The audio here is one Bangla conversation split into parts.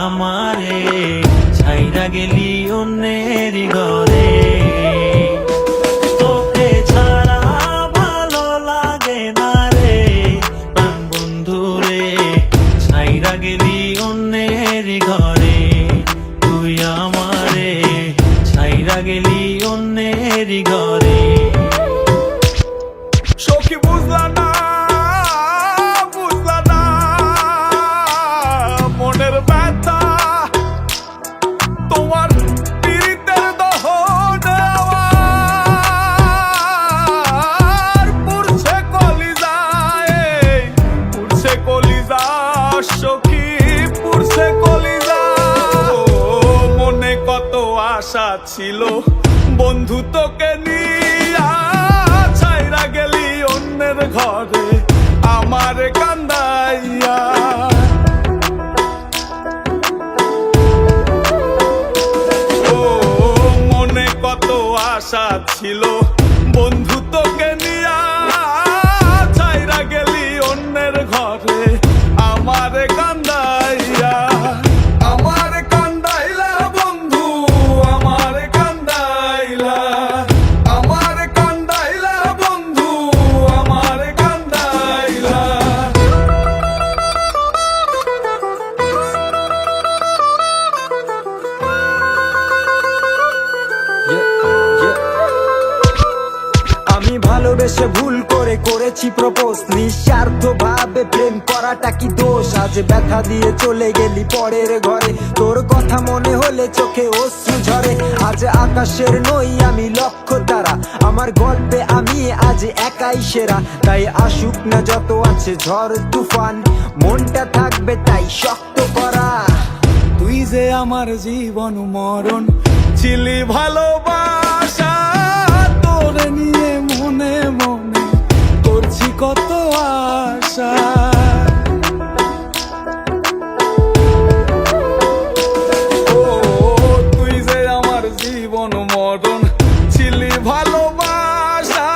আমারে ছাইরা গেলি অন্যের ঘরে। তোকে ছাড়া ভালো লাগে না রে প্রাণ বন্ধু রে, ছাইরা গেলি অন্যের ঘরে। তুই আমারে ছাইরা গেলি অন্যের ঘরে। সখী বুঝলা না, বুঝলা না মনের ব্যথা, তোমার পীড়িতের দহন আমার পুড়ছে কলিজায়, পুড়ছে কলিজা সখী, পুড়ছে কলিজা। মনে কত আশা ছিল বন্ধু তোকে নিয়া, ছাইরা গেলি অন্যের ঘরে আমার কান্দাইয়া। ও মনে কত আশা ছিল বন্ধু তোকে নিয়া, ছাইরা গেলি অন্যের ঘরে আমার কান্দাইয়া। আমার কান্দাইলা বন্ধু, আমার কান্দাইলা, আমার কান্দাইলা বন্ধু, আমার কান্দাইলা। আমি ভালোবেসে ভুল করে করেছি প্রপোজ, নিঃস্বার্থ ভাবে প্রেম করাটা কি দোষ? আজ ব্যথা দিয়ে চলে গেলি পরের ঘরে, তোর কথা মনে হলে চোখে অশ্রু ঝরে। আজ আকাশের নই আমি লক্ষ্য তারা, আমার গল্পে আমি আজ একাই সেরা। তাই আসুক না যত আছে ঝড় তুফান, মনটা থাকবে তাই শক্ত করা। তুই যে আমার জীবন মরণ ছিলি ভালোবাসা, তোরে নিয়ে মনে মনে করছি কত আশা। ও তুই যে আমার জীবন মরণ ছিলি ভালোবাসা,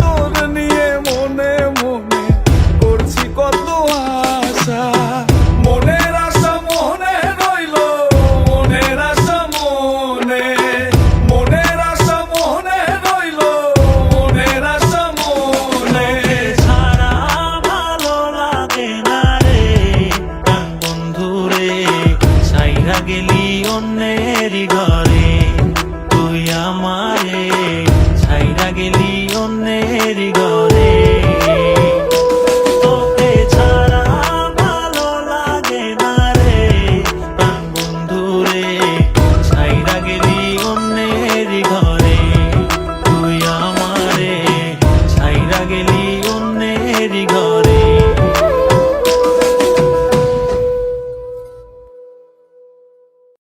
তোরে নিয়ে মনে মনে করছি কত আশা। মনের আশা মনে রইল, মনের আশা মনে, মনের আশা মনে রইল, মনের আশা মনে। ছাড়া ভালো লাগে না রে প্রাণ বন্ধু রে, ছাইরা গেলি অন্যের ঘরে। তুই আমারে ছাইরা গেলি অন্যের ঘরে।